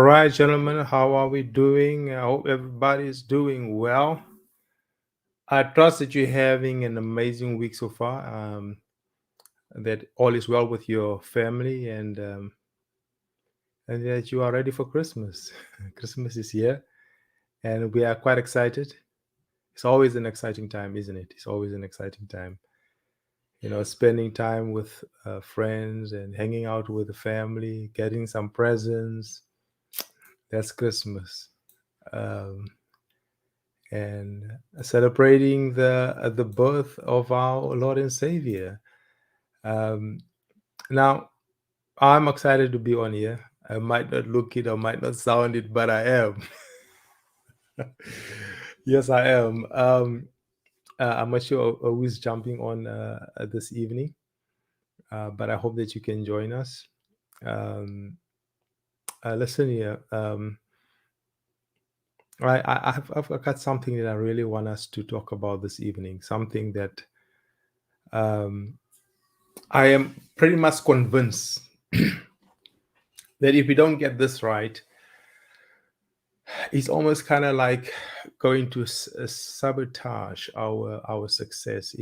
right, gentlemen, how are we doing? I hope everybody is doing well. I trust that you're having an amazing week so far, that all is well with your family, and that you are ready for Christmas. Christmas is here, and we are quite excited. It's always an exciting time, isn't it? It's always an exciting time. Spending time with friends and hanging out with the family, getting some presents. That's Christmas. Um, and celebrating the birth of our Lord and Savior. Um, Now, I'm excited to be on here. I might not look it or might not sound it, but I am. Yes, I am. I'm not sure who's jumping on this evening, but I hope that you can join us. Um, Listen here. I've got something that I really want us to talk about this evening. Something that um, I am pretty much convinced that if we don't get this right, it's almost kind of like going to sabotage our success.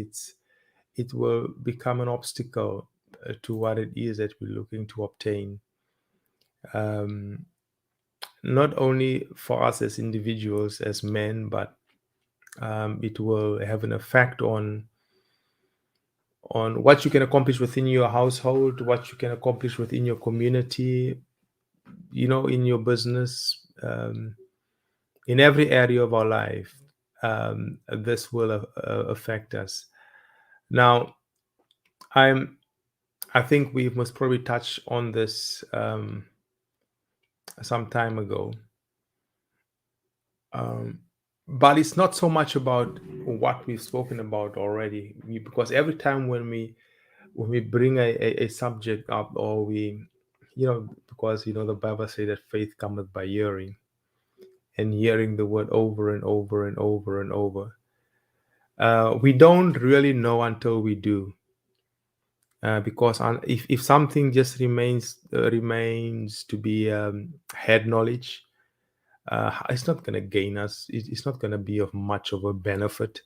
It will become an obstacle to what it is that we're looking to obtain. Um, Not only for us as individuals, as men, but it will have an effect on what you can accomplish within your household, what you can accomplish within your community, in your business, in every area of our life. This will affect us. Now, I'm. I think we must probably touch on this some time ago, um, but it's not so much about what we've spoken about already, because every time when we bring a subject up, or because the Bible says that faith cometh by hearing, and hearing the word over and over and over and over. We don't really know until we do, because if something just remains to be head knowledge, it's not going to gain us. It's not going to be of much of a benefit.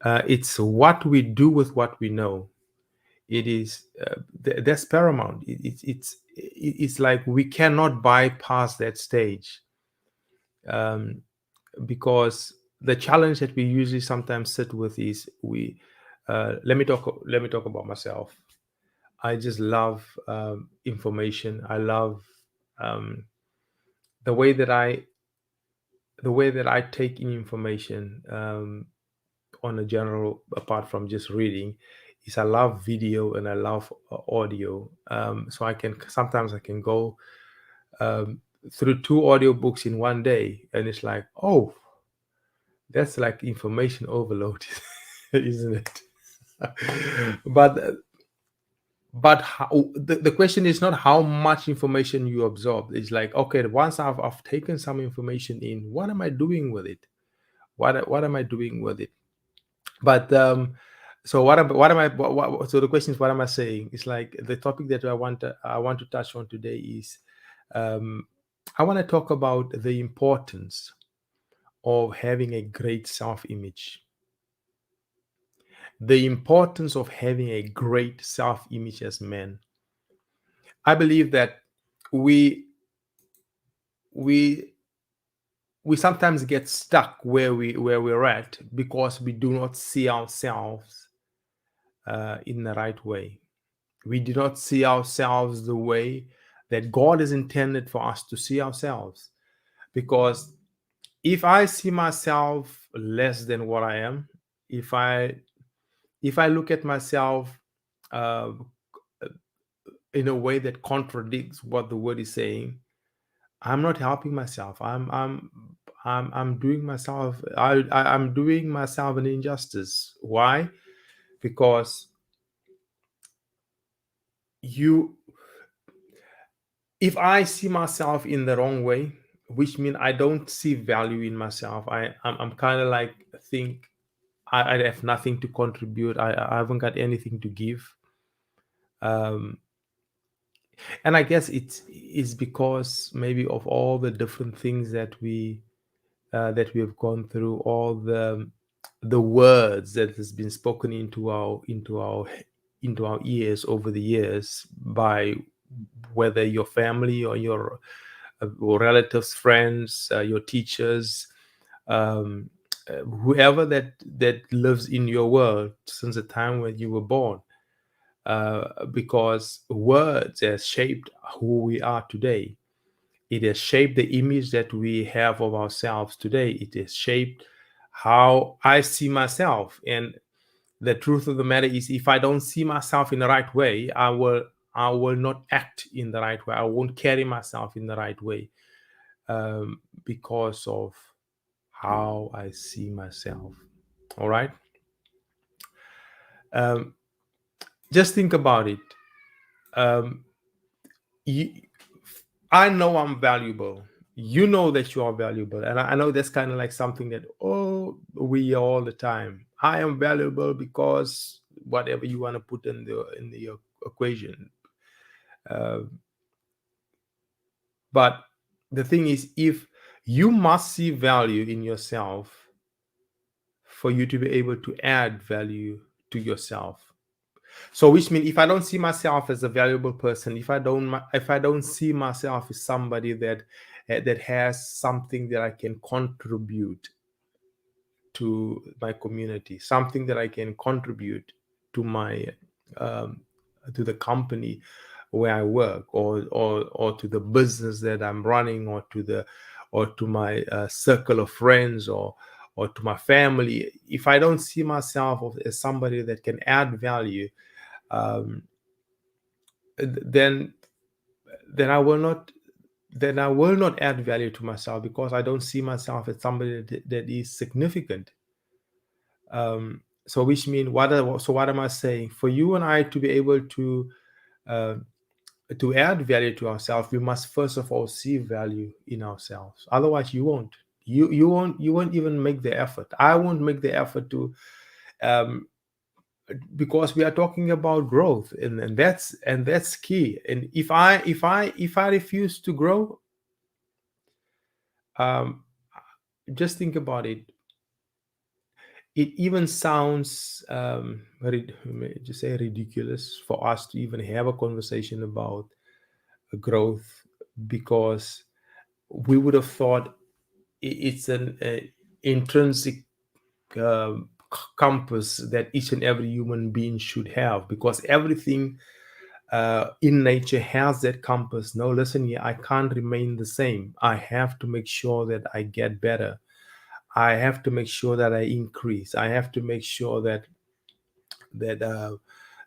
It's what we do with what we know. It is that's paramount. It's like we cannot bypass that stage, um, because the challenge that we usually sometimes sit with is we. Let me talk about myself. I just love information. I love um, the way that I take in information, on a general, apart from just reading, is I love video and I love audio. So I can go um, through two audiobooks in one day, and it's like, oh, that's like information overload, isn't it? but but the question is not how much information you absorb. It's like, okay, once I've taken some information in, what am I doing with it? What am I doing with it? But so so the question is, what am I saying? It's like the topic that I want to touch on today is, um, I want to talk about the importance of having a great self-image. The importance of having a great self-image as men. I believe that we we we sometimes get stuck where we're at because we do not see ourselves in the right way. We do not see ourselves the way that God is intended for us to see ourselves. Because if I see myself less than what I am, if I if I look at myself uh, in a way that contradicts what the word is saying, I'm not helping myself. I'm doing myself. I'm doing myself an injustice. Why? Because you if I see myself in the wrong way, which means I don't see value in myself, I'm kind of like think I have nothing to contribute. I haven't got anything to give. Um, And I guess it's because maybe of all the different things that we have gone through, all the words that has been spoken into our ears over the years by whether your family or your or relatives, friends, your teachers, um, whoever that lives in your world since the time when you were born, because words has shaped who we are today. It has shaped the image that we have of ourselves today. It has shaped how I see myself. And the truth of the matter is, if I don't see myself in the right way, I will not act in the right way. I won't carry myself in the right way, because of how I see myself. All right. Um, just think about it. Um, you, I know I'm valuable. You know that you are valuable. And I know that's kind of like something that, oh, we hear all the time. I am valuable because whatever you want to put in the equation. Uh, but the thing is, if you must see value in yourself for you to be able to add value to yourself. So, which means if I don't see myself as a valuable person, if I don't see myself as somebody that has something that I can contribute to my community, something that I can contribute to my um, to the company where I work, or to the business that I'm running, or to my circle of friends, or to my family. If I don't see myself as somebody that can add value, um, then then I will not then I will not add value to myself because I don't see myself as somebody that is significant. So which means what am I saying? For you and I to be able uh, to add value to ourselves, we must first of all see value in ourselves. Otherwise, you won't. You won't even make the effort. I won't make the effort to, um, because we are talking about growth, and that's key. And if I refuse to grow, um, just think about it. It even sounds just say ridiculous for us to even have a conversation about growth, because we would have thought it's an intrinsic compass that each and every human being should have, because everything in nature has that compass. No, listen here, I can't remain the same. I have to make sure that I get better. I have to make sure that I increase. I have to make sure that uh,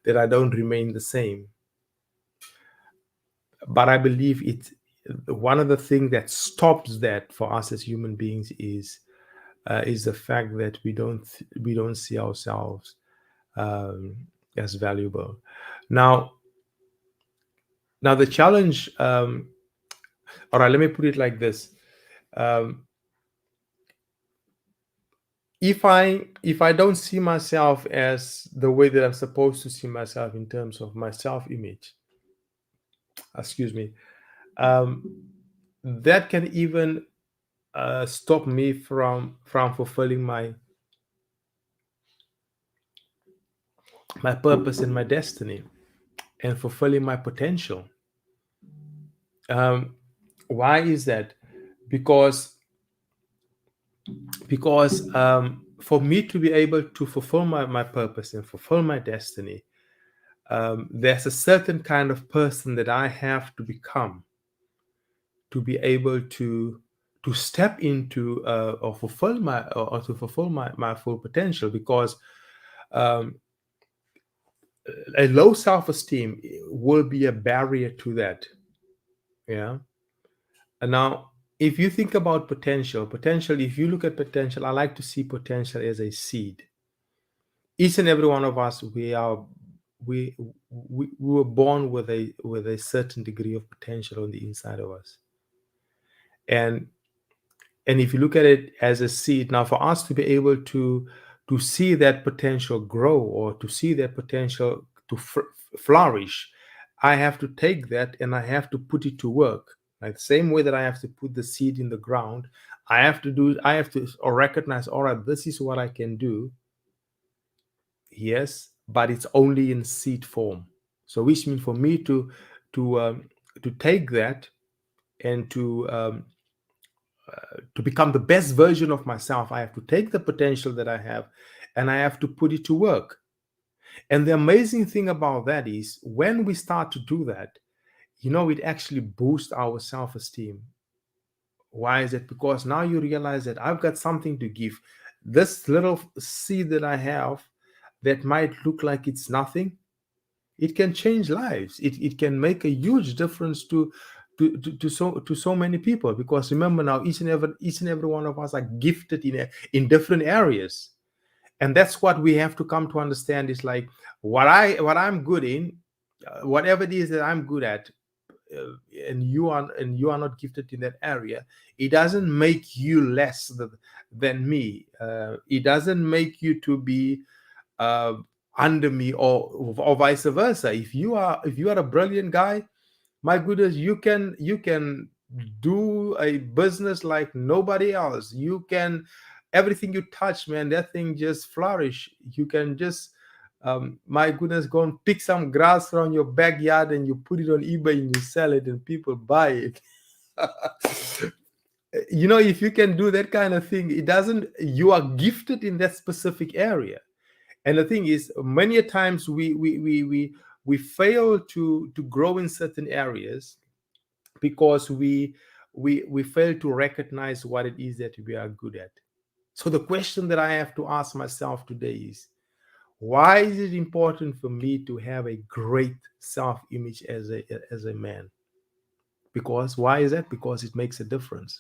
that I don't remain the same. But I believe it's one of the things that stops that for us as human beings is the fact that we don't see ourselves um, as valuable. Now, now the challenge. All right, let me put it like this: um, if I don't see myself as the way that I'm supposed to see myself in terms of my self image, excuse me, um, that can even stop me from fulfilling my purpose and my destiny, and fulfilling my potential. Um, why is that? Because for me to be able to fulfill my purpose and fulfill my destiny, there's a certain kind of person that I have to become to be able to step into or to fulfill my full potential. Because um, a low self-esteem will be a barrier to that. Yeah. And now, if you think about potential, if you look at potential, I like to see potential as a seed. Each and every one of us, we we were born with a certain degree of potential on the inside of us. And if you look at it as a seed, now for us to be able to see that potential grow, or to see that potential to flourish, I have to take that and I have to put it to work. Like the same way that I have to put the seed in the ground, I have to recognize, all right, this is what I can do. Yes, but it's only in seed form. So which means for me to to take that and to become the best version of myself, I have to take the potential that I have and I have to put it to work. And the amazing thing about that is when we start to do that, it actually boosts our self-esteem. Why is it? Because now you realize that I've got something to give. This little seed that I have that might look like it's nothing, it can change lives. It can make a huge difference to so many people. Because remember now, each and every one of us are gifted in different areas. And that's what we have to come to understand is like what I'm good in, whatever it is that I'm good at, uh, and you are not gifted in that area, it doesn't make you less than me. It doesn't make you to be uh, under me, or vice versa. If you are a brilliant guy, my goodness, you can do a business like nobody else. You can, everything you touch, man, that thing just flourish. You can just my goodness, go and pick some grass from your backyard and you put it on eBay and you sell it and people buy it. If you can do that kind of thing, it doesn't you are gifted in that specific area. And the thing is, many a times we fail to grow in certain areas because we fail to recognize what it is that we are good at. So the question that I have to ask myself today is, why is it important for me to have a great self-image as a man? Because why is that? Because it makes a difference.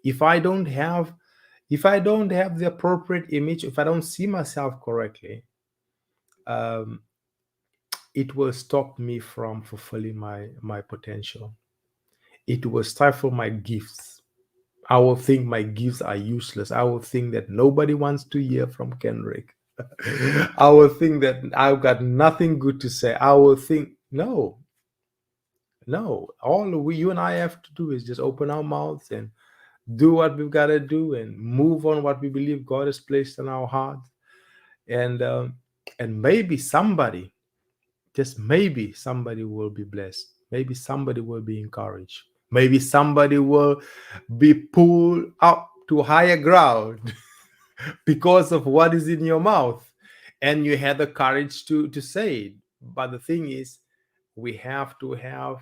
If I don't have the appropriate image, if I don't see myself correctly, um, it will stop me from fulfilling my potential. It will stifle my gifts. I will think my gifts are useless. I will think that nobody wants to hear from Kendrick. I will think that I've got nothing good to say. I will think, no, no. You and I have to do is just open our mouths and do what we've got to do and move on what we believe God has placed in our hearts. And maybe somebody, just maybe somebody will be blessed. Maybe somebody will be encouraged. Maybe somebody will be pulled up to higher ground because of what is in your mouth. And you had the courage to say it. But the thing is, we have to have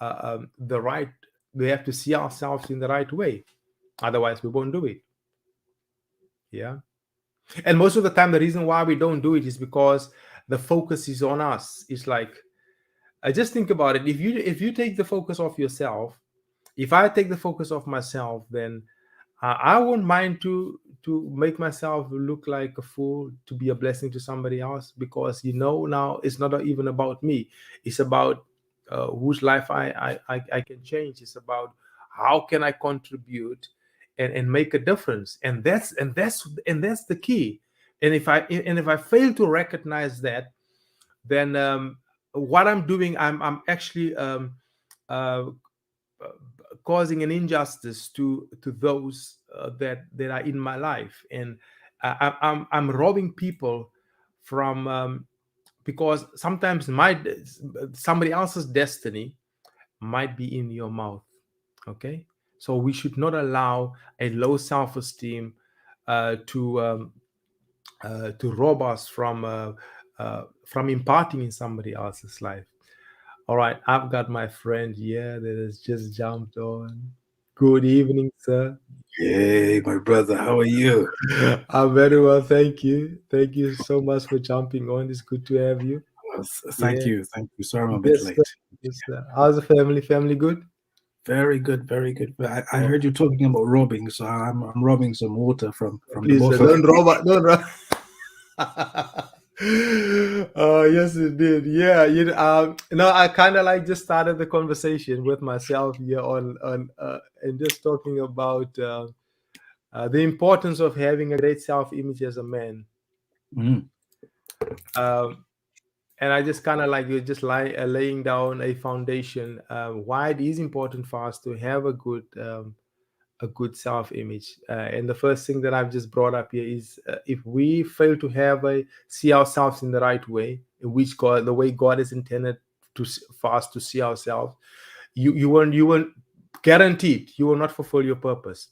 the right, we have to see ourselves in the right way. Otherwise, we won't do it. Yeah. And most of the time, the reason why we don't do it is because the focus is on us. It's like, I just think about it. If you take the focus off yourself, if I take the focus off myself, then I won't mind to make myself look like a fool to be a blessing to somebody else, because now it's not even about me. It's about whose life I can change. It's about how can I contribute and make a difference. And that's the key. And if I fail to recognize that, then what I'm doing, I'm actually uh, causing an injustice to those that are in my life. And I'm robbing people from because sometimes somebody else's destiny might be in your mouth. Okay, so we should not allow a low self-esteem to rob us from imparting in somebody else's life. All right, I've got my friend here that has just jumped on. Good evening, sir. Hey, my brother, how are you? I'm very well, thank you. Thank you so much for jumping on. It's good to have you. Thank Yeah, you, thank you. Sorry I'm a bit yes, sir. late. Yes, sir. How's the family? Family good? Very good, very good. But I Oh, heard you talking about robbing, so I'm robbing some water from the please, both of don't rob. Don't rob. Oh, yes, it did. Yeah, no, I kind of like just started the conversation with myself here on and just talking about the importance of having a great self-image as a man. you. Um, and I just kind of like you're just laying down a foundation why it is important for us to have a good self image. And the first thing that I've just brought up here is if we fail to have a see ourselves in the right way, in which God, the way God is intended for us to see ourselves, you won't guaranteed you will not fulfill your purpose,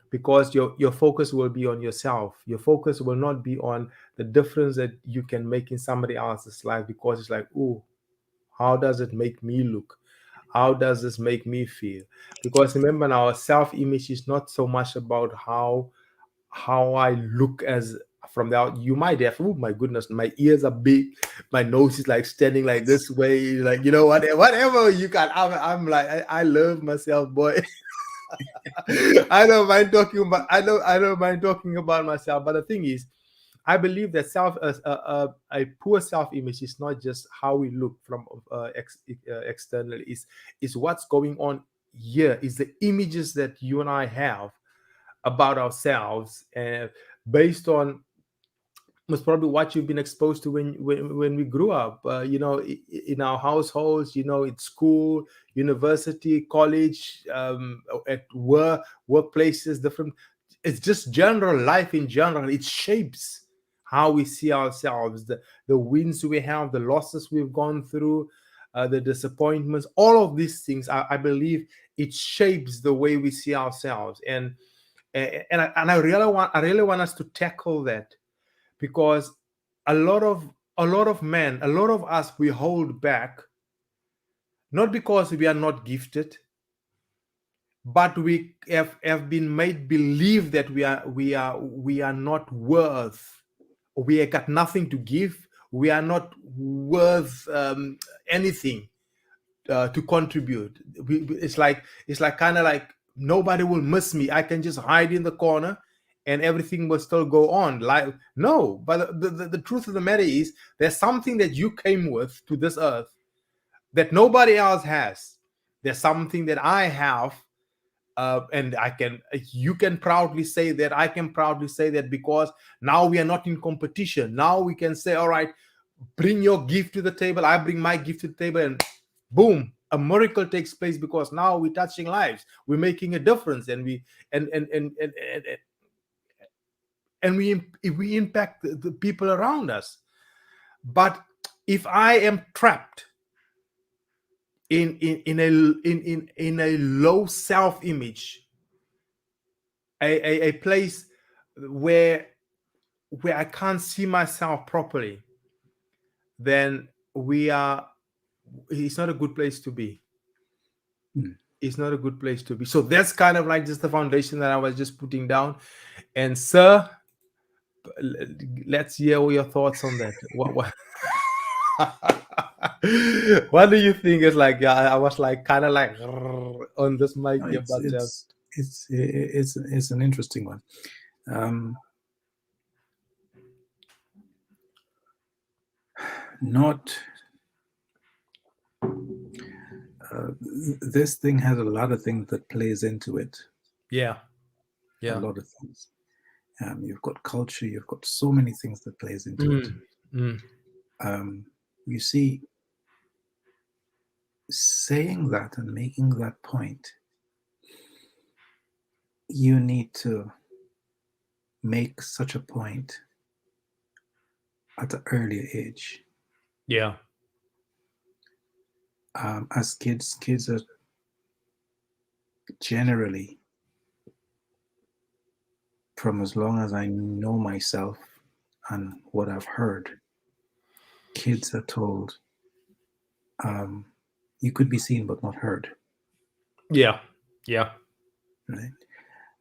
because your focus will be on yourself. Your focus will not be on the difference that you can make in somebody else's life, because it's like, oh, how does it make me look? How does this make me feel? Because remember, now, our self-image is not so much about how I look as from the out. You might have, oh my goodness, my ears are big, my nose is like standing like this way, like, whatever you can. I'm like, I love myself, boy. I don't mind talking about. I don't mind talking about myself. But the thing is, I believe that a poor self image is not just how we look from externally. Is what's going on here. Is the images that you and I have about ourselves, based on most probably what you've been exposed to when we grew up, in our households, at school, university, college, at workplaces, different. It's just general life in general. It shapes how we see ourselves, the wins we have, the losses we've gone through, the disappointments, all of these things. I believe it shapes the way we see ourselves. And I really want us to tackle that, because a lot of men, a lot of us, we hold back, not because we are not gifted, but we have been made believe that we are not worth, we have got nothing to give, we are not worth anything to contribute. It's like kind of like nobody will miss me. I can just hide in the corner and everything will still go on. Like, no, but the truth of the matter is there's something that you came with to this earth that nobody else has. There's something that I have, and you can proudly say that, I can proudly say that, because now we are not in competition. Now we can say, all right, bring your gift to the table, I bring my gift to the table, and boom, a miracle takes place, because now we're touching lives, we're making a difference, and we impact the people around us. But if I am trapped in a low self-image, a place where I can't see myself properly, then it's not a good place to be. Hmm. It's not a good place to be. So that's kind of like just the foundation that I was just putting down. And sir, let's hear your thoughts on that. What what do you think is like? Yeah, I was like kind of like on this mic No, here, it's but it's it's it's an interesting one. Um, not This thing has a lot of things that plays into it. yeah, A yeah. lot of things. You've got culture. You've got so many things that plays into it. Mm, mm, You see, saying that and making that point, you need to make such a point at an earlier age. yeah, As kids are generally, from as long as I know myself and what I've heard, kids are told, um, you could be seen but not heard, yeah, yeah. right?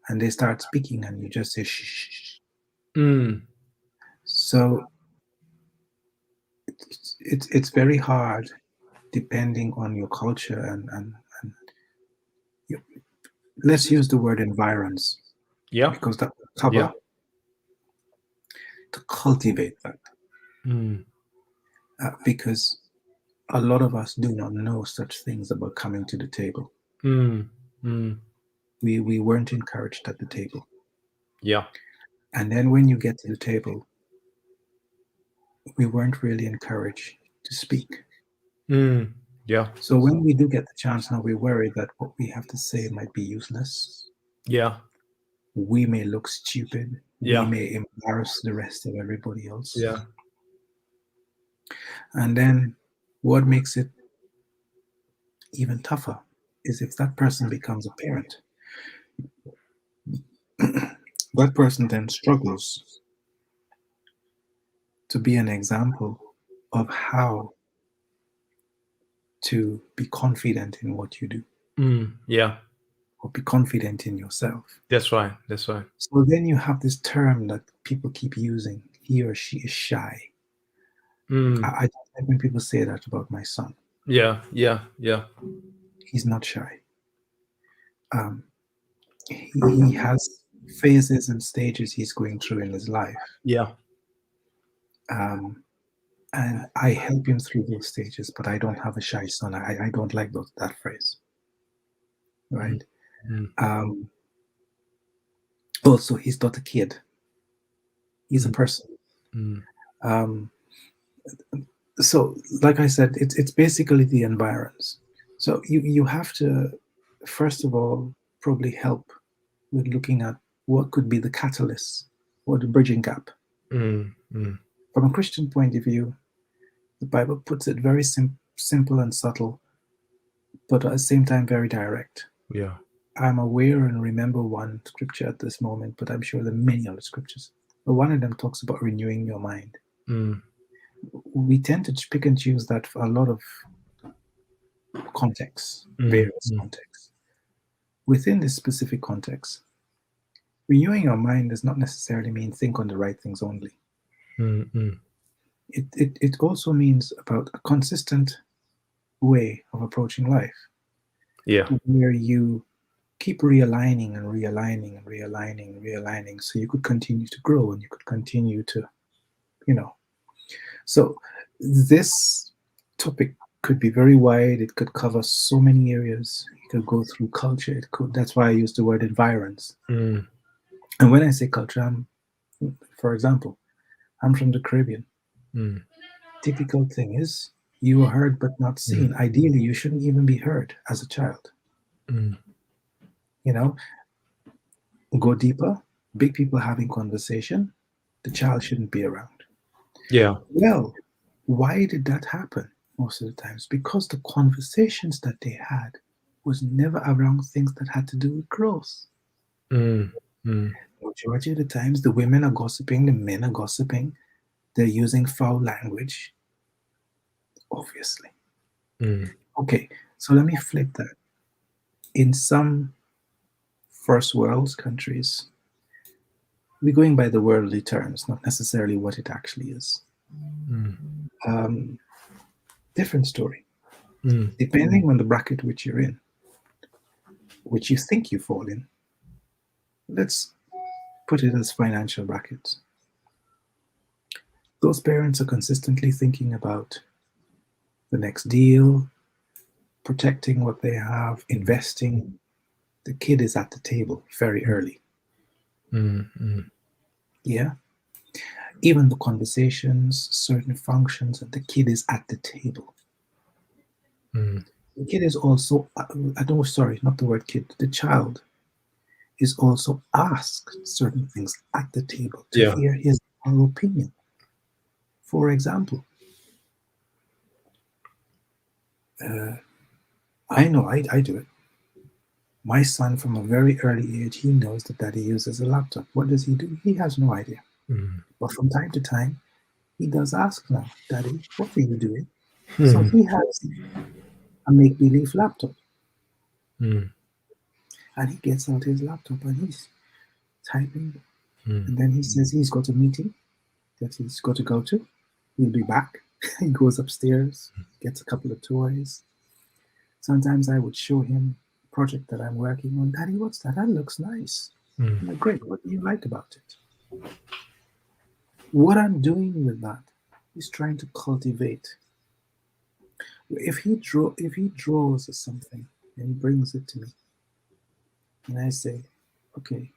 And they start speaking, and you just say shh, shh, shh. Mm, So it's very hard, depending on your culture and you, let's use the word environs, yeah, because that will yeah. cover, to cultivate that, Mm, because a lot of us do not know such things about coming to the table. mm, mm, We weren't encouraged at the table, yeah, and then when you get to the table, we weren't really encouraged to speak. Mm. Yeah. So when we do get the chance now, we worry that what we have to say might be useless. Yeah. We may look stupid. We Yeah. may embarrass the rest of everybody else. Yeah. And then what makes it even tougher is if that person becomes a parent. That person then struggles to be an example of how to be confident in what you do Mm. Yeah. or be confident in yourself. That's right. That's right. So then you have this term that people keep using, he or she is shy. Mm. I don't like when people say that about my son. Yeah. Yeah. Yeah. He's not shy. Um, he has phases and stages he's going through in his life. Yeah. Um, and I help him through those stages, but I don't have a shy son. I don't like that phrase, Mm. right? Mm. Um, Also, he's not a kid. He's a Mm. person. Mm. Um, so, like I said, it's basically the environs. So you have to, first of all, probably help with looking at what could be the catalyst or the bridging gap. Mm. Mm. From a Christian point of view, the Bible puts it very simple and subtle, but at the same time very direct. Yeah. I'm aware and remember one scripture at this moment, but I'm sure there are many other scriptures. But one of them talks about renewing your mind. Mm. We tend to pick and choose that for a lot of contexts, Mm. various Mm. contexts. Within this specific context, renewing your mind does not necessarily mean think on the right things only. Mm. Mm. It also means about a consistent way of approaching life Yeah. where you keep realigning and realigning and realigning and realigning so you could continue to grow and you could continue to, you know. So this topic could be very wide. It could cover so many areas. It could go through culture. It could. That's why I use the word environs. Mm. And when I say culture, for example, I'm from the Caribbean. Mm. Typical thing is you are heard but not Mm. seen. Ideally, you shouldn't even be heard as a child. Mm. You know, go deeper. Big people having conversation. The child shouldn't be around. Yeah. Well, why did that happen most of the times? Because the conversations that they had was never around things that had to do with growth. Mm. Mm. Majority of the times, the women are gossiping, the men are gossiping, they're using foul language, obviously. Mm. Okay, so let me flip that. In some first world countries, we're going by the worldly terms, not necessarily what it actually is. Mm. Um, Different story. Mm. Depending on the bracket which you're in, which you think you fall in, let's put it as financial brackets. Those parents are consistently thinking about the next deal, protecting what they have, investing. The kid is at the table very early. Mm. Mm. Yeah. Even the conversations, certain functions, the kid is at the table. Mm. The kid is also, I don't, sorry, not the word kid, the child is also asked certain things at the table to Yeah. hear his or her opinion. For example, uh, I know I do it. My son, from a very early age, he knows that daddy uses a laptop. What does he do? He has no idea. Mm. But from time to time, he does ask now, Daddy, what are you doing? So Mm. he has a make believe laptop Mm. and he gets out his laptop and he's typing. Mm. And then he says he's got a meeting that he's got to go to. He'll be back. He goes upstairs, gets a couple of toys. Sometimes I would show him a project that I'm working on. Daddy, what's that? That looks nice. Mm. I'm like, great. What do you like about it? What I'm doing with that is trying to cultivate. If he draws something and he brings it to me, and I say, okay,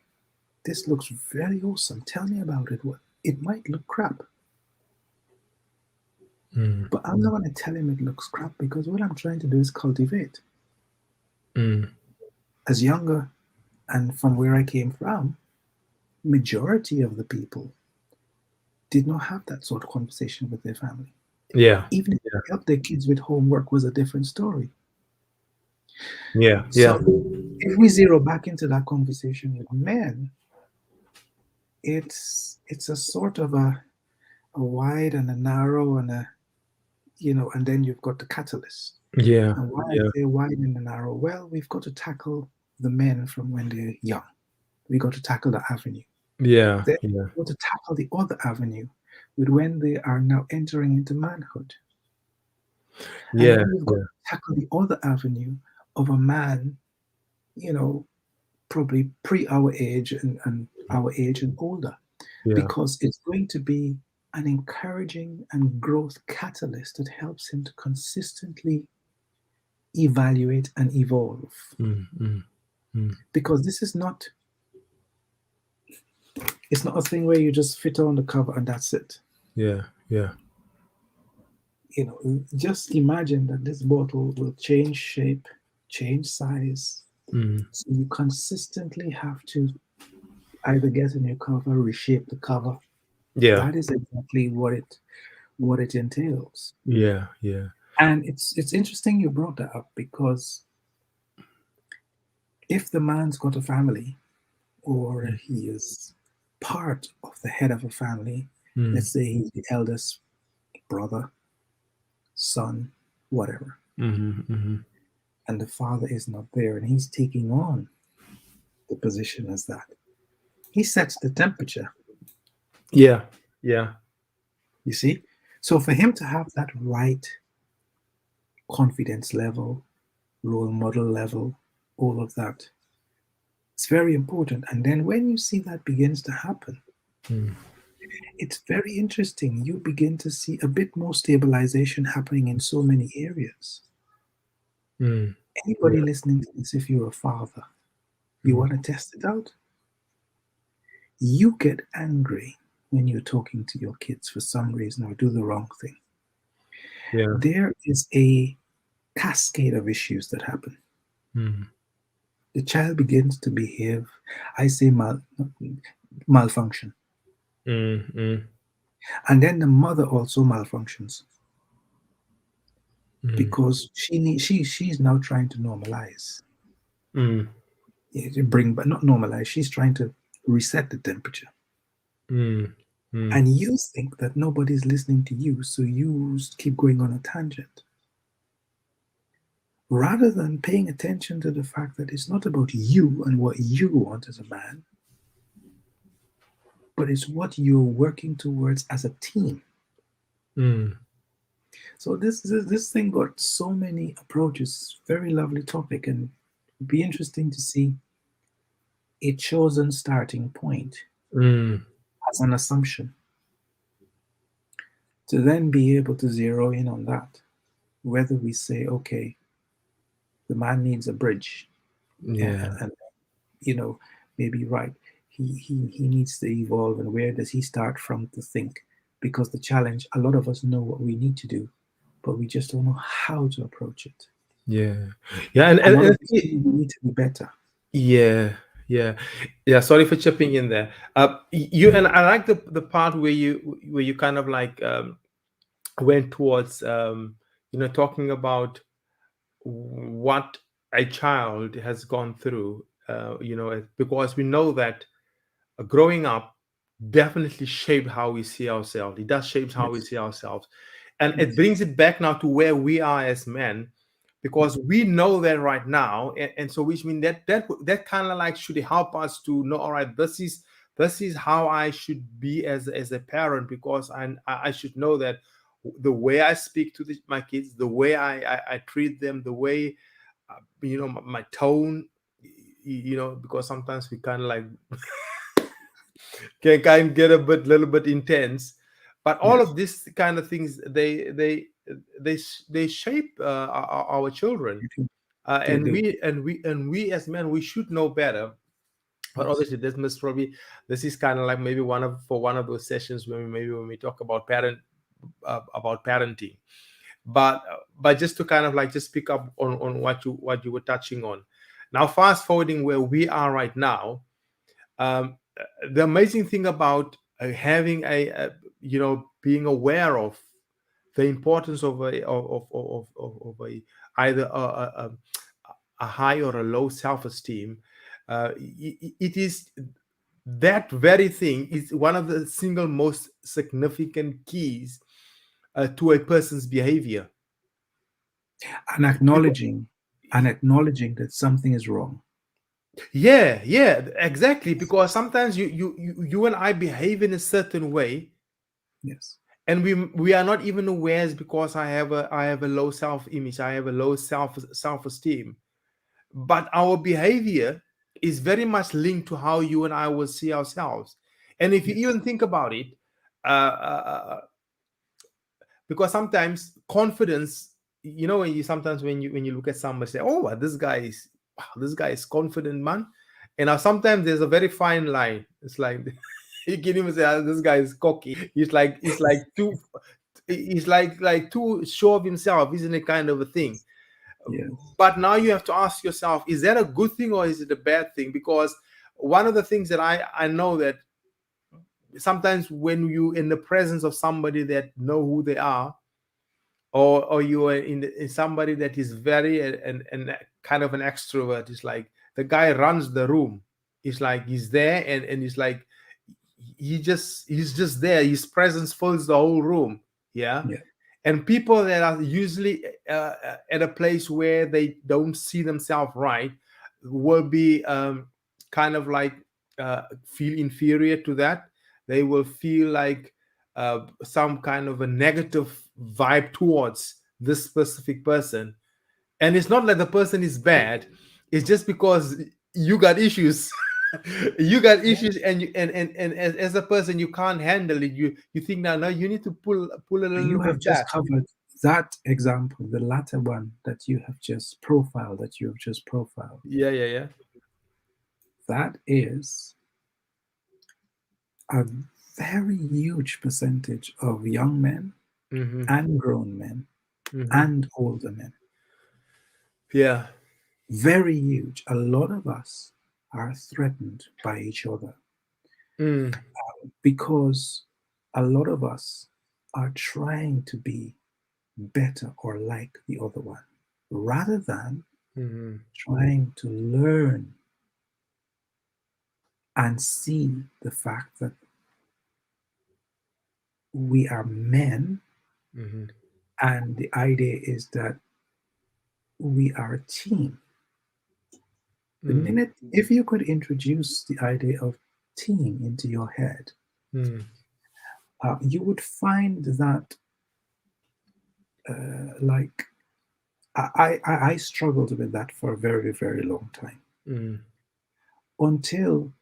this looks very awesome. Tell me about it. What it might look crap, Mm. But I'm not going to tell him it looks crap because what I'm trying to do is cultivate. Mm. As younger and from where I came from, majority of the people did not have that sort of conversation with their family. Yeah. Even if Yeah. they helped their kids with homework was a different story. Yeah. Yeah. So if we zero back into that conversation with men, it's a sort of a wide and a narrow and a and then you've got the catalyst. Yeah. And why I Yeah. say wide and a narrow, well, we've got to tackle the men from when they're young. We got to tackle the avenue. Yeah. Then Yeah. we got to tackle the other avenue with when they are now entering into manhood. And Yeah. then we've got Yeah. to tackle the other avenue of a man, you know, probably pre our age and our age and older, Yeah. because it's going to be an encouraging and growth catalyst that helps him to consistently evaluate and evolve. Mm. Mm. Mm. Because this is not, it's not a thing where you just fit on the cover and that's it. Yeah. Yeah. Just imagine that this bottle will change shape, change size. Mm. So you consistently have to either get a new cover, reshape the cover. Yeah. That is exactly what it entails. Yeah. Yeah. And it's interesting you brought that up because if the man's got a family or Mm. he is part of the head of a family, Mm. let's say he's the eldest brother, son, whatever, Mm. Mm. and the father is not there and he's taking on the position as that, he sets the temperature, Yeah. Yeah. you see? So for him to have that right confidence level, role model level, all of that, it's very important. And then when you see that begins to happen, Mm. it's very interesting. You begin to see a bit more stabilization happening in so many areas. Mm. Anybody Yeah. listening to this, if you're a father, you Mm. want to test it out? You get angry when you're talking to your kids for some reason or do the wrong thing. Yeah. There is a cascade of issues that happen. Mm. The child begins to behave, I say malfunction. Mm. Mm. And then the mother also malfunctions Mm. because she's now trying to normalize. Mm. Bring, but not normalize. She's trying to reset the temperature. Mm. Mm. And you think that nobody's listening to you, so you keep going on a tangent. Rather than paying attention to the fact that it's not about you and what you want as a man, but it's what you're working towards as a team. Mm. So this thing got so many approaches. Very lovely topic, and be interesting to see a chosen starting point Mm. as an assumption to then be able to zero in on that. Whether we say, okay, the man needs a bridge, Yeah. and you know, maybe right, he needs to evolve, and where does he start from to think? Because the challenge, a lot of us know what we need to do, but we just don't know how to approach it. Yeah. Yeah. And, A and, lot and of us know we need to be better. yeah. Yeah. Yeah. Sorry for chipping in there. You and I like the part where you kind of like went towards talking about what a child has gone through. Because we know that growing up definitely shaped how we see ourselves. It does shape how we Yes, see ourselves, and it yes, brings it back now to where we are as men, because we know that right now, and so which means that kind of like should help us to know. All right, this is how I should be as a parent, because I should know that the way I speak to my kids, the way I treat them, the way my tone, because sometimes we kind of like can get a little bit intense, but all yes. of this kind of things, they shape our children, They do. They and do. we as men, we should know better. But Yes, obviously this is kind of like maybe one of those sessions when we talk about about parenting. But just to kind of like just pick up on what you were touching on. Now, fast forwarding where we are right now, um, the amazing thing about having being aware of the importance of of a either a high or a low self-esteem, it is that very thing is one of the single most significant keys to a person's behavior. And Because, acknowledging that something is wrong. yeah, yeah, exactly. Because sometimes you and I behave in a certain way, Yes, and we are not even aware it's because I have a low self-image, I have a low self-esteem. But our behavior is very much linked to how you and I will see ourselves. And if you yes, even think about it, because sometimes confidence, when you sometimes when you look at somebody, say, oh, wow, this guy is confident, man. And now sometimes there's a very fine line. It's like you can even say, "Ah, this guy is cocky, he's like too sure of himself, isn't it, kind of a thing." yes. But now you have to ask yourself, is that a good thing or is it a bad thing? Because one of the things that I know that sometimes when you in the presence of somebody that know who they are, or you are in somebody that is very and kind of an extrovert, it's like the guy runs the room. It's like he's there, and it's like he's just there, his presence fills the whole room. Yeah. Yeah, And people that are usually at a place where they don't see themselves right will be kind of like feel inferior to that. They will feel like some kind of a negative vibe towards this specific person. And it's not that the person is bad, it's just because you got issues. You got yeah. issues, and and as a person you can't handle it. You think, now no, you need to pull a You little have bit just back. covered that example, the latter one that you have just profiled, Yeah, yeah, yeah. That is a very huge percentage of young men Mm-hmm. and grown men Mm-hmm. and older men. Yeah. Very huge. A lot of us are threatened by each other Mm. because a lot of us are trying to be better or like the other one rather than Mm-hmm. trying to learn and see the fact that we are men, Mm-hmm. and the idea is that we are a team. The Mm. minute, if you could introduce the idea of team into your head, Mm. you would find that, like, I struggled with that for a very, very long time Mm. until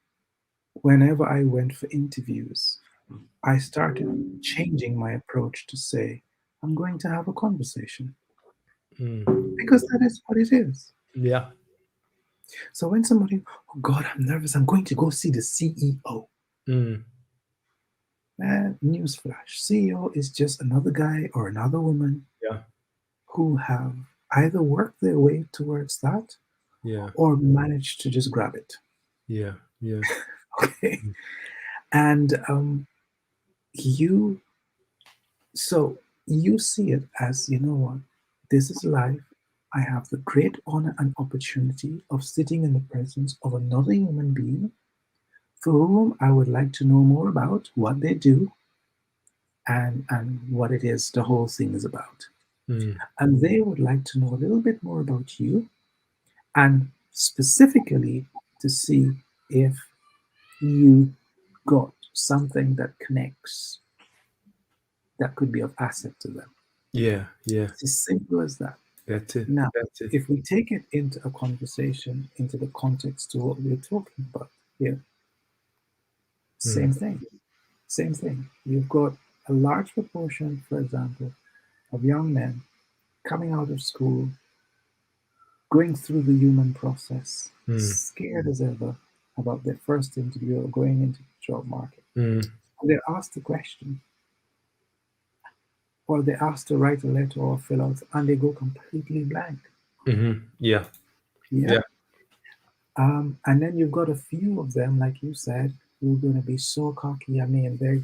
whenever I went for interviews, I started changing my approach to say, I'm going to have a conversation Mm. because that is what it is. Yeah. So when somebody, oh God, I'm nervous, I'm going to go see the CEO. Mm. Newsflash, CEO is just another guy or another woman Yeah. who have either worked their way towards that Yeah. or managed to just grab it. Yeah. Yeah. Okay. And you, so you see it as, you know what, this is life. I have the great honor and opportunity of sitting in the presence of another human being for whom I would like to know more about what they do and what it is the whole thing is about. Mm. And they would like to know a little bit more about you, and specifically to see if you got something that connects that could be of asset to them. Yeah. Yeah. It's as simple as that. That's it. Now, That's it. if we take it into a conversation, into the context to what we're talking about here, Mm. same thing. Same thing. You've got a large proportion, for example, of young men coming out of school, going through the human process, Mm. scared as ever about their first interview or going into the job market. Mm. And they're asked the question, or they're asked to write a letter or fill out, and they go completely blank. Yeah. Yeah. Yeah. And then you've got a few of them, like you said, who are going to be so cocky. I mean, they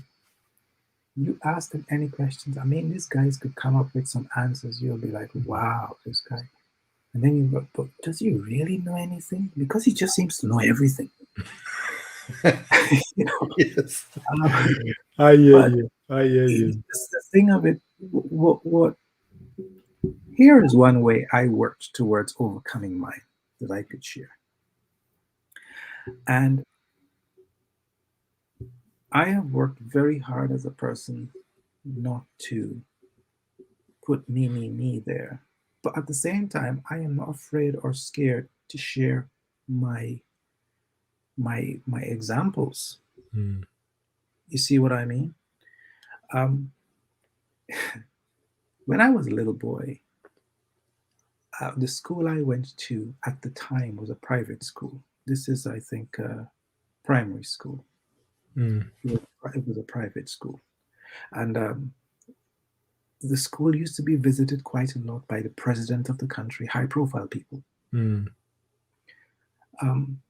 you ask them any questions. I mean, these guys could come up with some answers. You'll be like, wow, this guy. And then you go, but does he really know anything? Because he just seems to know everything. you know. Yes. Um, I hear but you. I hear it's you. just the thing of it. What here is one way I worked towards overcoming mine that I could share. And I have worked very hard as a person not to put me there. But at the same time, I am not afraid or scared to share my my examples. Mm, You see what I mean? Um, when I was a little boy, the school I went to at the time was a private school. This is, I think, primary school. mm, It was a private school, and the school used to be visited quite a lot by the president of the country, high-profile people. mm, Um,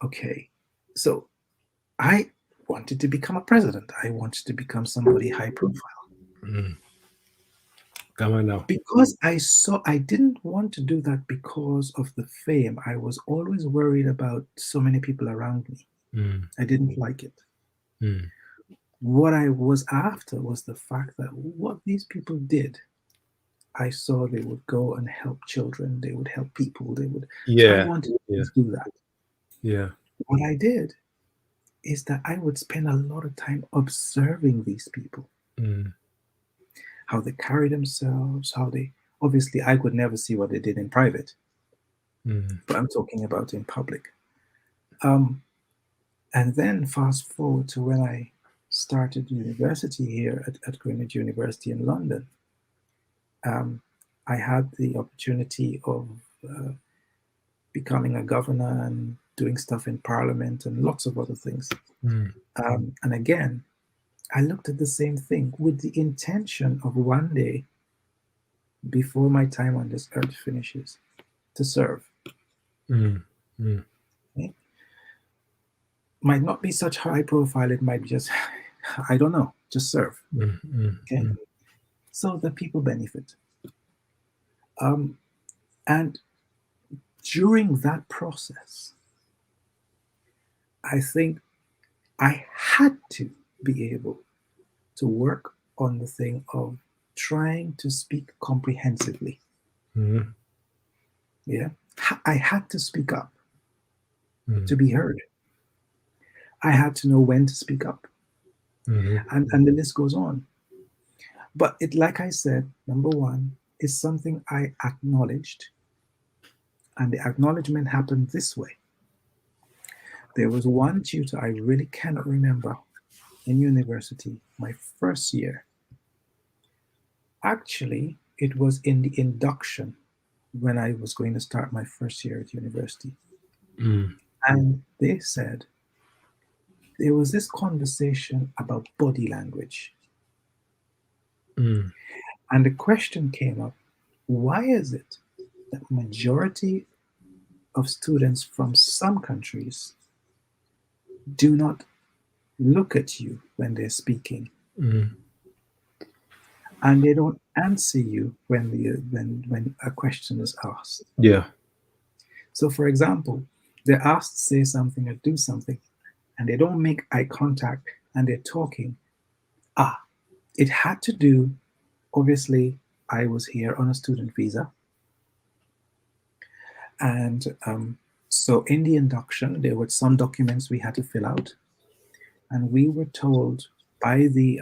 okay, so I wanted to become a president. I wanted to become somebody high profile mm. Come on now. because I didn't want to do that because of the fame. I was always worried about so many people around me. Mm, I didn't like it. mm. What I was after was the fact that what these people did, I saw they would go and help children, they would help people, they would. So I Yeah. wanted Yeah. to do that. Yeah. What I did is that I would spend a lot of time observing these people, Mm, how they carry themselves, how they obviously I could never see what they did in private, mm, but I'm talking about in public. Um, and then fast forward to when I started university here at Greenwich University in London. Um, I had the opportunity of uh, becoming a governor and doing stuff in Parliament and lots of other things. mm, And again, I looked at the same thing with the intention of one day, before my time on this earth finishes, to serve. mm, mm, Okay? Might not be such high profile, it might be just, I don't know, just serve. mm, mm, Okay? mm, So that people benefit. Um, and during that process, I think I had to be able to work on the thing of trying to speak comprehensively. mm, Yeah. I had to speak up mm, to be heard. I had to know when to speak up. mm, And the list goes on. But it, like I said, number one, is something I acknowledged. And the acknowledgement happened this way. There was one tutor I really cannot remember in university, my first year. Actually, it was in the induction when I was going to start my first year at university. mm, And they said there was this conversation about body language. mm, And the question came up, why is it that majority of students from some countries do not look at you when they're speaking, mm. and they don't answer you when a question is asked? Yeah. So for example, they're asked to say something or do something, and they don't make eye contact, and they're talking. Ah, it had to do, obviously, I was here on a student visa. And so in the induction, there were some documents we had to fill out. And we were told by the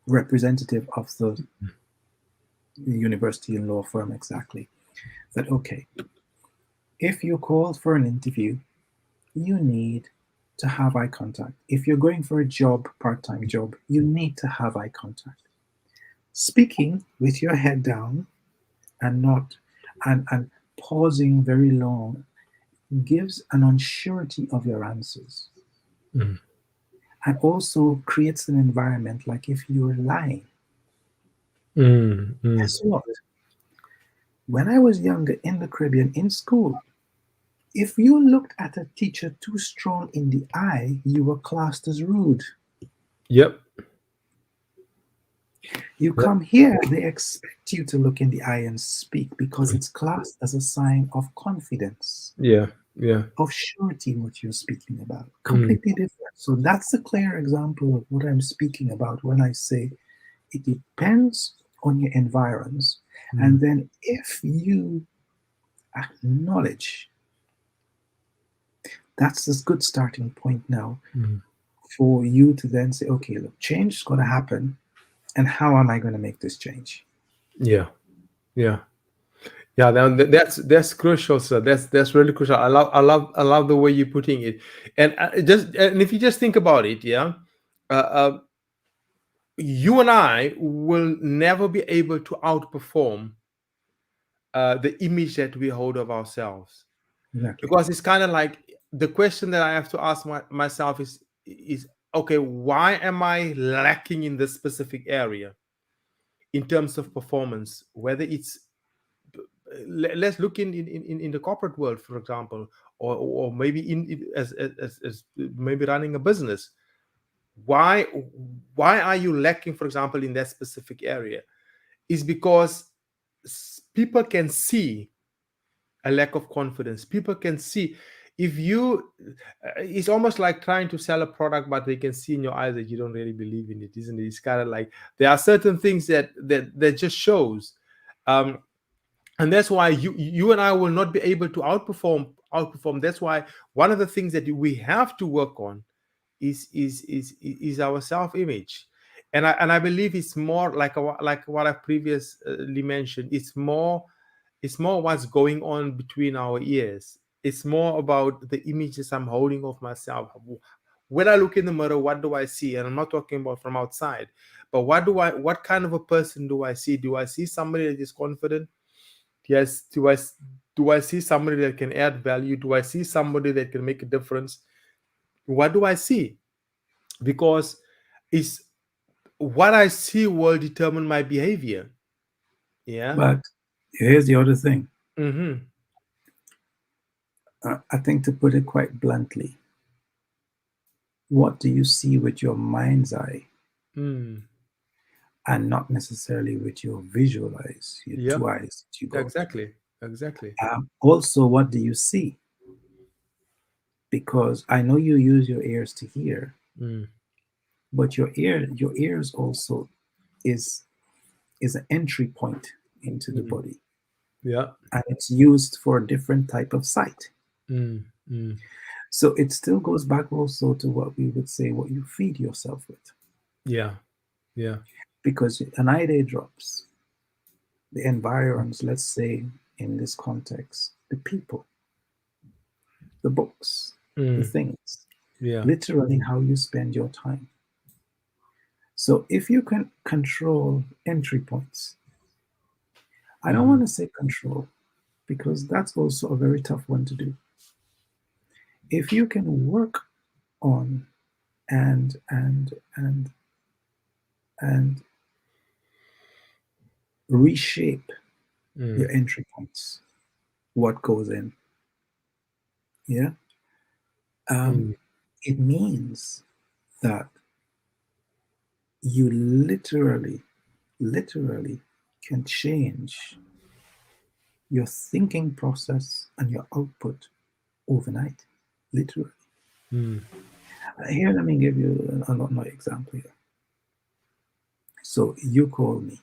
representative of the university and law firm exactly that, okay, if you're called for an interview, you need to have eye contact. If you're going for a job, part-time job, you need to have eye contact. Speaking with your head down and not and pausing very long gives an unsurety of your answers. Mm, and also creates an environment like if you're lying. Mm, mm. Guess what? When I was younger in the Caribbean in school, if you looked at a teacher too strong in the eye, you were classed as rude. Yep. You Yep. come here, they expect you to look in the eye and speak because it's classed as a sign of confidence, Yeah. Yeah. of surety in what you're speaking about. Mm, Completely different. So that's a clear example of what I'm speaking about when I say it depends on your environs. mm, And then if you acknowledge, that's a good starting point now mm. for you to then say, okay, look, change is going to happen. And how am I going to make this change? Yeah. Yeah. Yeah. That's crucial, sir. That's really crucial. I love the way you're putting it, and if you just think about it, yeah, uh, you and I will never be able to outperform the image that we hold of ourselves, Exactly. because it's kind of like the question that I have to ask myself is okay, why am I lacking in this specific area in terms of performance? Whether it's let's look in the corporate world, for example, or maybe as maybe running a business. Why why are you lacking, for example, in that specific area? Is because people can see a lack of confidence. People can see if you it's almost like trying to sell a product, but they can see in your eyes that you don't really believe in it, isn't it? It's kind of like there are certain things that just shows, um and that's why you and I will not be able to outperform. That's why one of the things that we have to work on is our self image. And I believe it's more like like what I previously mentioned. It's more what's going on between our ears. It's more about the images I'm holding of myself. When I look in the mirror, what do I see? And I'm not talking about from outside, but what kind of a person do I see? Do I see somebody that is confident? Yes. Do I see somebody that can add value? Do I see somebody that can make a difference? What do I see? Because it's what I see will determine my behavior. Yeah. But here's the other thing. Mm-hmm. I think to put it quite bluntly, what do you see with your mind's eye Mm. and not necessarily with your visual eyes, your Yep. two eyes that you got? Exactly. Exactly. Also, what do you see? Because I know you use your ears to hear, Mm. but your ears also is is an entry point into the Mm. body, Yeah. and it's used for a different type of sight. Mm. Mm. So it still goes back also to what we would say what you feed yourself with. Yeah. Yeah. Because an idea drops, the environs, let's say in this context, the people, the books, the Mm. things, Yeah. literally how you spend your time. So if you can control entry points, I don't Mm. want to say control because that's also a very tough one to do. If you can work on and reshape Mm. your entry points, what goes in, yeah, Mm. it means that you literally can change your thinking process and your output overnight. Literally. Mm. Here, let me give you another example here. So you call me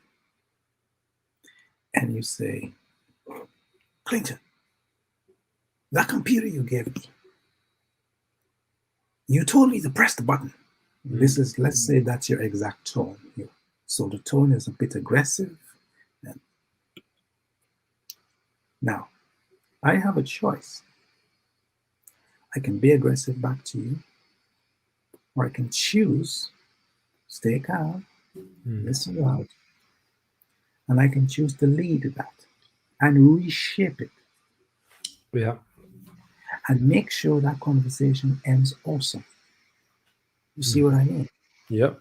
and you say, Clinton, that computer you gave me, you told me to press the button. Mm. This is, let's say that's your exact tone here. So the tone is a bit aggressive. And now, I have a choice. I can be aggressive back to you, or I can choose stay calm, Mm. listen out, and I can choose to lead that and reshape it Yeah. and make sure that conversation ends awesome. You see Mm. what I mean? Yep.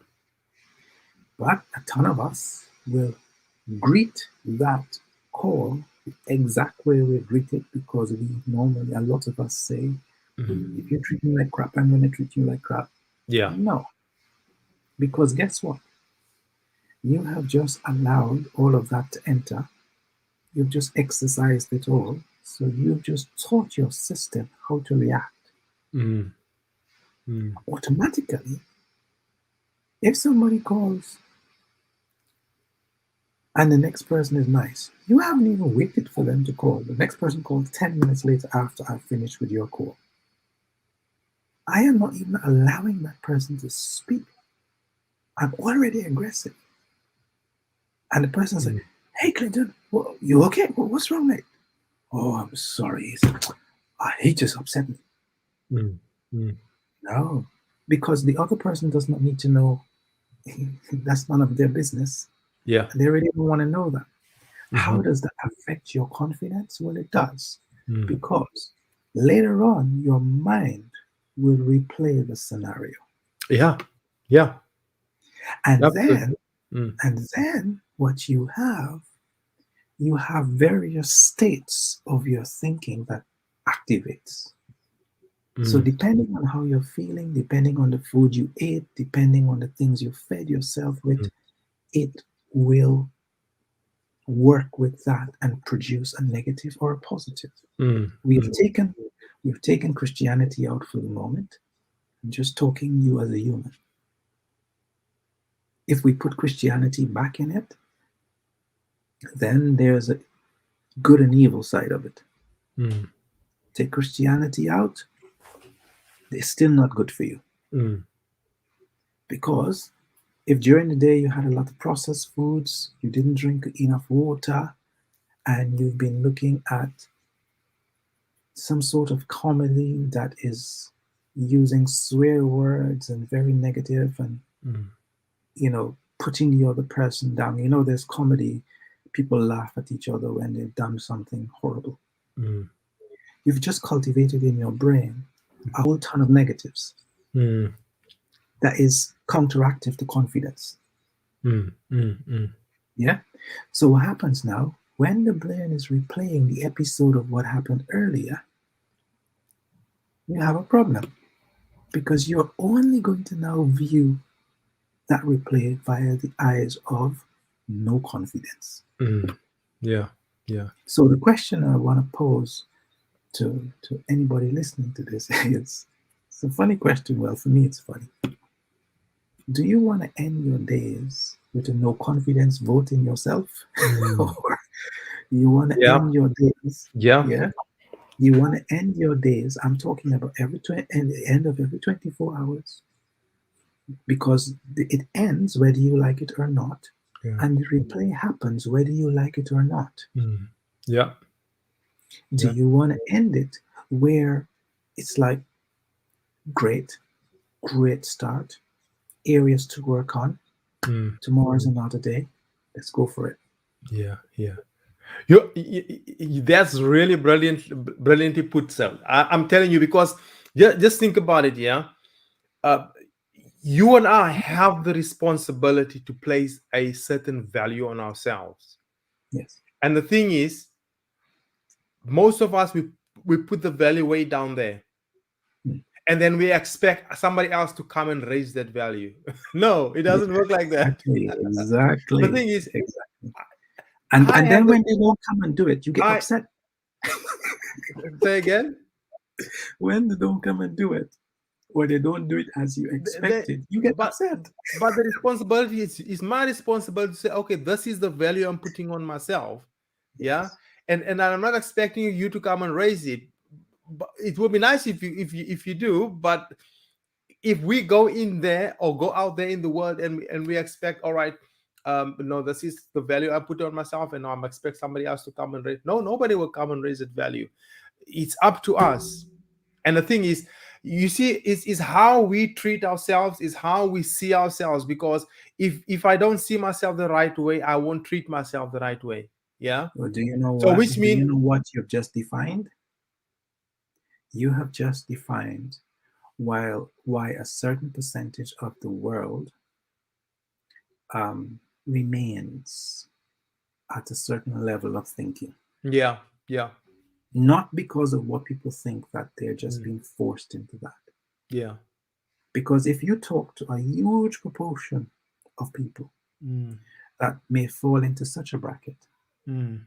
But a ton of us will greet that call the exact way we greet it because we normally, a lot of us say, if Mm. you treat me like crap, I'm going to treat you like crap. Yeah. No, because guess what? You have just allowed all of that to enter. You've just exercised it all. So you've just taught your system how to react. Mm. Mm. Automatically, if somebody calls and the next person is nice, you haven't even waited for them to call. The next person calls 10 minutes later after I've finished with your call. I am not even allowing that person to speak. I'm already aggressive. And the person says, Mm. "Hey, Clinton, you okay? What's wrong, mate?" "Oh, I'm sorry." He said, "He just upset me." Mm. Mm. No, because the other person does not need to know. That's none of their business. Yeah. They already don't want to know that. How Hmm. does that affect your confidence? Well, it does. Mm. Because later on, your mind will replay the scenario. Yeah. Yeah. And Absolutely. then, Mm. and then what you have various states of your thinking that activates. So Mm. depending on how you're feeling, depending on the food you ate, depending on the things you fed yourself with, Mm. it will work with that and produce a negative or a positive. Mm. We've Mm. taken we've taken Christianity out for the moment. I'm just talking you as a human. If we put Christianity back in it, then there's a good and evil side of it. Mm. Take Christianity out, it's still not good for you. Mm. Because if during the day you had a lot of processed foods, you didn't drink enough water, and you've been looking at some sort of comedy that is using swear words and very negative and Mm. putting the other person down. There's comedy, people laugh at each other when they've done something horrible. Mm. You've just cultivated in your brain a whole ton of negatives Mm. that is counteractive to confidence. Mm. Mm. Mm. Yeah. So what happens now when the brain is replaying the episode of what happened earlier? You have a problem because you're only going to now view that replay via the eyes of no confidence. Mm. Yeah. Yeah. So the question I want to pose to anybody listening to this is, it's a funny question. Well, for me, it's funny. Do you want to end your days with a no confidence vote in yourself? Mm. Or you want to Yeah. end your days? Yeah. Yeah. You want to end your days. I'm talking about end of every 24 hours because it ends whether you like it or not. Yeah. And the replay happens whether you like it or not. Mm. Yeah. Do Yeah. you want to end it where it's like, great, great start, areas to work on. Mm. Tomorrow's another day. Let's go for it. Yeah. Yeah. That's really brilliantly put, sir. I'm telling you because just think about it. Yeah. Uh, you and I have the responsibility to place a certain value on ourselves. Yes. And the thing is, most of us we put the value way down there, Mm. and then we expect somebody else to come and raise that value. No, it Yeah, doesn't work like that. exactly, The exactly, thing is, exactly. I And have then the when they don't come and do it, you get I upset. say again. When they don't come and do it, or they don't do it as you The, expected, you get but upset. but the responsibility is my responsibility to say, okay, this is the value I'm putting on myself. Yeah. Yes. And I'm not expecting you to come and raise it. But it would be nice if you do, but if we go in there or go out there in the world and we expect, all right, no, this is the value I put on myself, and now I'm expect somebody else to come and raise. No, nobody will come and raise that value. It's up to us. And the thing is, you see, is how we treat ourselves, is how we see ourselves. Because if I don't see myself the right way, I won't treat myself the right way. Yeah. Well, do you know So what? which Do you means know what you've just defined? You have just defined while why a certain percentage of the world remains at a certain level of thinking, Yeah. Yeah. not because of what people think that they're just Mm. being forced into that. Yeah. Because if you talk to a huge proportion of people Mm. that may fall into such a bracket, Mm.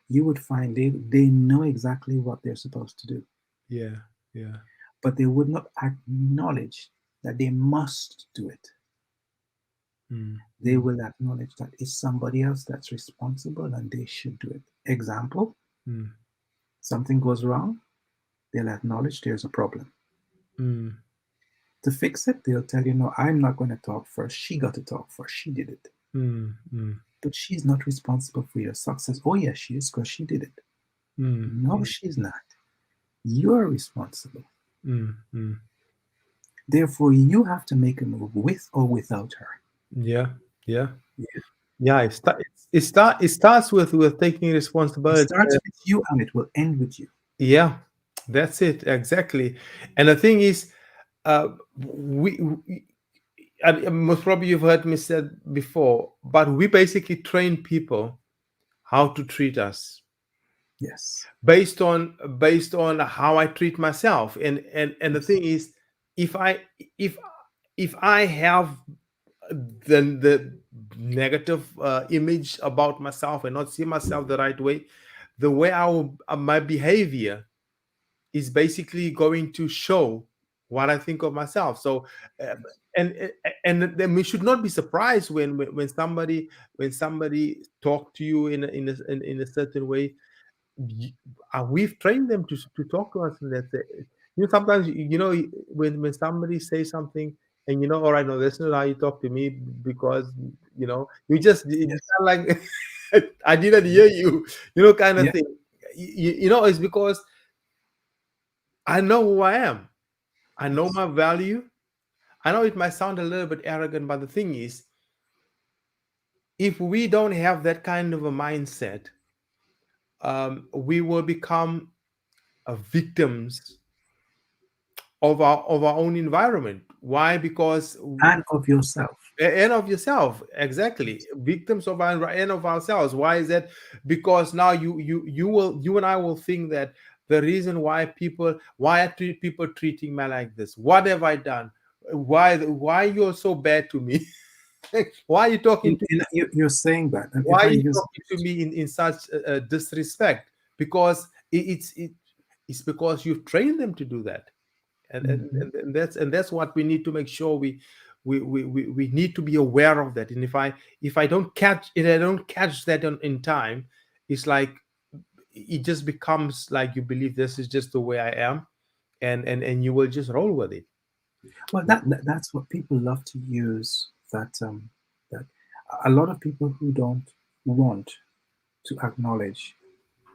you would find they know exactly what they're supposed to do, Yeah. Yeah. but they would not acknowledge that they must do it. Mm. They Mm. will acknowledge that it's somebody else that's responsible and they should do it. Example, Mm. something goes wrong, they'll acknowledge there's a problem. Mm. To fix it, they'll tell you, no, I'm not going to talk first. She got to talk first. She did it. Mm. Mm. But she's not responsible for your success. Oh, yes, she is because she did it. Mm. No, she's not. You're responsible. Mm. Mm. Therefore, you have to make a move with or without her. Yeah. Yeah. Yeah. Yeah. It starts with taking It responsibility. starts with you and it will end with you. Yeah, that's it exactly. And the thing is, uh, we most probably you've heard me said before, but we basically train people how to treat us Yes. based on how I treat myself. And the Yes. thing is, if I if if I have the negative image about myself and not see myself the right way, the way my behavior is basically going to show what I think of myself. So, uh, and then we should not be surprised when somebody talk to you in a certain way. We've trained them to talk to us in that. Sometimes when somebody says something and all right, no, that's not how you talk to me because you just it's Yes. not like I didn't hear you, kind of Yeah. thing. It's because I know who I am. I know Yes. my value. I know it might sound a little bit arrogant, but the thing is, if we don't have that kind of a mindset, we will become victims of our own environment. Why? Because And of yourself. and of yourself, exactly, victims of our and of ourselves. Why is that? Because now you and I will think that the reason why are people treating me like this? What have I done? Why you're so bad to me? Why are you talking to me? You're saying that. And Why if are I you use talking to me in such disrespect? Because it's because you've trained them to do that. and and, Mhm. and, and that's what we need to make sure we need to be aware of that. And if I don't catch that in time, it's like it just becomes like you believe this is just the way I am, and you will just roll with it. Well, that's what people love to use. That a lot of people who don't want to acknowledge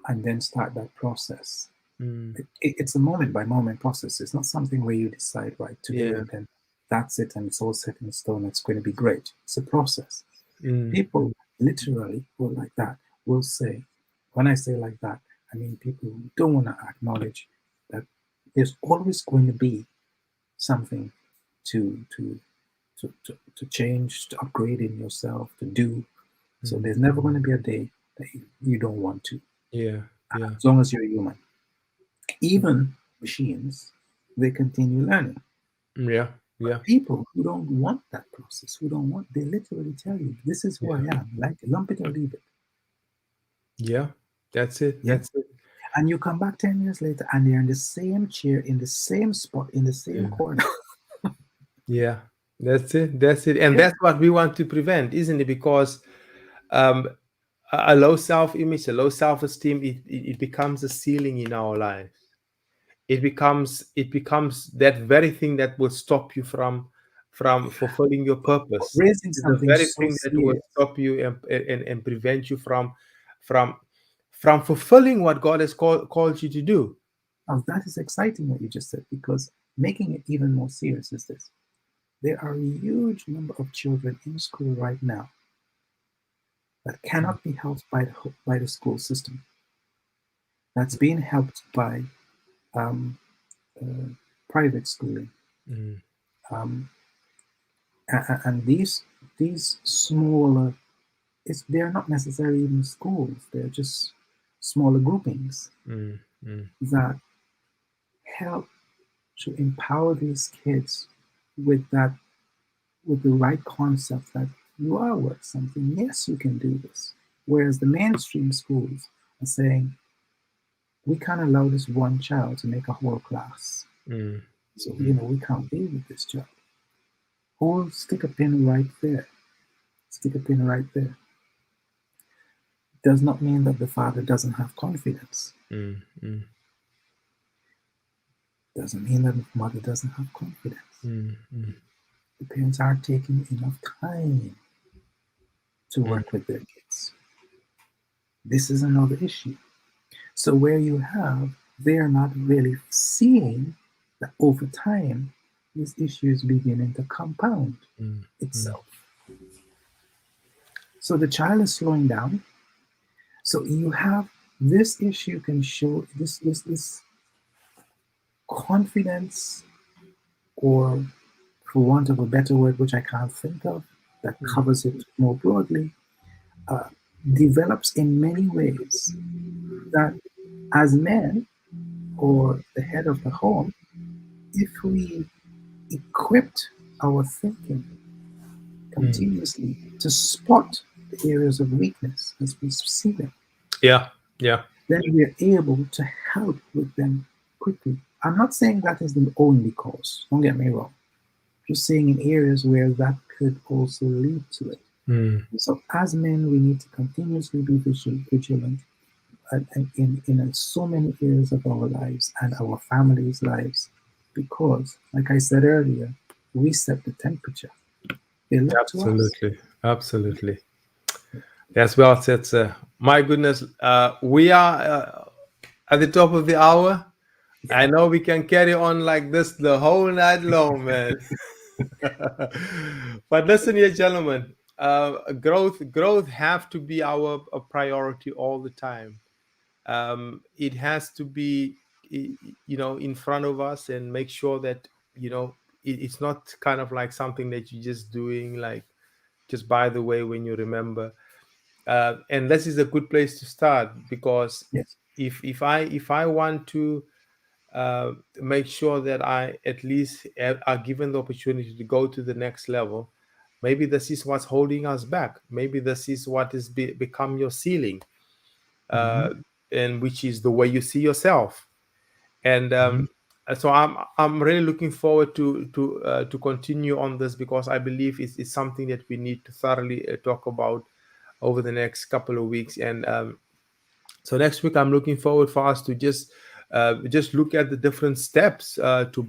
and then start that process. Mm, It's a moment by moment process. It's not something where you decide right today yeah. and then that's it and it's all set in stone. It's going to be great. It's a process. Mm, People mm, literally will like that will say, when I say like that, I mean people who don't want to acknowledge that there's always going to be something to to to change, to upgrade in yourself, to do. So mm, there's never going to be a day that you don't want to, yeah. Yeah. as long as you're human. Even machines, they continue learning. Yeah. But Yeah. people who don't want that process, who don't want, they literally tell you, this is who I Yeah. am. Like, lump it or leave it. Yeah. That's it. Yeah. That's it. And you come back 10 years later and they're in the same chair, in the same spot, in the same Yeah. corner. Yeah. That's it. That's it. And Yeah. that's what we want to prevent, isn't it? Because um, a low self-image, a low self-esteem, it becomes a ceiling in our lives. It becomes that very thing that will stop you from fulfilling your purpose. Raising It's the something very so thing that will serious. stop you and prevent you from from fulfilling what God has called you to do. Now, that is exciting what you just said, because making it even more serious is this. There are a huge number of children in school right now that cannot be helped by the school system, that's being helped by um, uh, private schooling. mm, um, and these smaller, they're not necessarily even schools. They're just smaller groupings mm, mm, that help to empower these kids with that, with the right concept that you are worth something. Yes, you can do this. Whereas the mainstream schools are saying we can't allow this one child to make a whole class. mm, So mm, we can't deal with this child. Or stick a pin right there. Stick a pin right there. Does not mean that the father doesn't have confidence. mm, mm, Doesn't mean that the mother doesn't have confidence. mm, mm, The parents are taking enough time to mm, work with their kids. This is another issue. So where you have, they're not really seeing that over time, these issues beginning to compound mm, mm. itself. So the child is slowing down. So you have this issue can show this confidence, or for want of a better word, which I can't think of, that Mm, covers it more broadly, uh, develops in many ways that as men or the head of the home, if we equipped our thinking mm. continuously to spot the areas of weakness as we see them, Yeah, yeah. then we're able to help with them quickly. I'm not saying that is the only cause, don't get me wrong. Just saying in areas where that could also lead to it. Mm, So as men, we need to continuously be vigilant in so many areas of our lives and our families' lives, because, like I said earlier, we set the temperature. They look to us. absolutely, absolutely. That's well said, sir. My goodness, we are at the top of the hour. I know we can carry on like this the whole night long, man. But listen here, gentlemen. Growth have to be our a priority all the time. It has to be, in front of us, and make sure that it's not kind of like something that you're just doing like just by the way when you remember. And this is a good place to start, because Yes. if I want to uh, make sure that I at least are given the opportunity to go to the next level. Maybe this is what's holding us back. Maybe this is what is become your ceiling, Mm-hmm. uh, and which is the way you see yourself. And Mm-hmm. so I'm really looking forward to continue on this, because I believe it's something that we need to thoroughly talk about over the next couple of weeks. And so next week, I'm looking forward for us to just look at the different steps to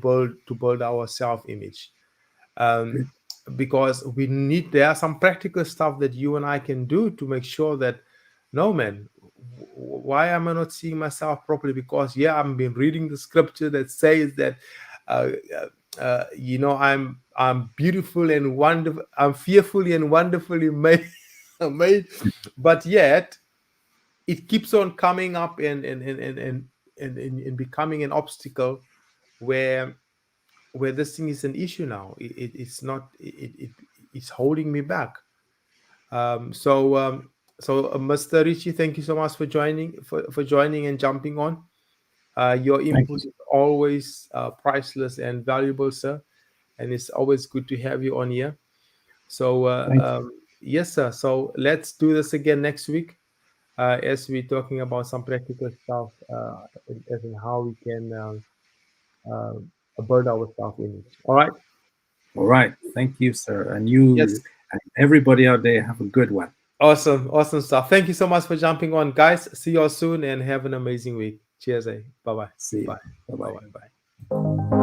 build our self image, um, Good. because there are some practical stuff that you and I can do to make sure that, no man, why am I not seeing myself properly? Because yeah, I've been reading the scripture that says that uh, I'm beautiful and wonderful, I'm fearfully and wonderfully made. made, but yet it keeps on coming up and becoming an obstacle, where this thing is an issue now. It's not it's holding me back. So Mr. Richie, thank you so much for joining and jumping on. Your Thank you. input is always priceless and valuable, sir, and it's always good to have you on here. So Thank you. yes, sir, so let's do this again next week, as we're talking about some practical stuff, as in how we can build our self image. All right. All right. Thank you, sir. And you Yes. and everybody out there have a good one. Awesome. Awesome stuff. Thank you so much for jumping on, guys. See you all soon and have an amazing week. Cheers. Bye bye. See you. Bye. Bye Bye bye. bye. Bye.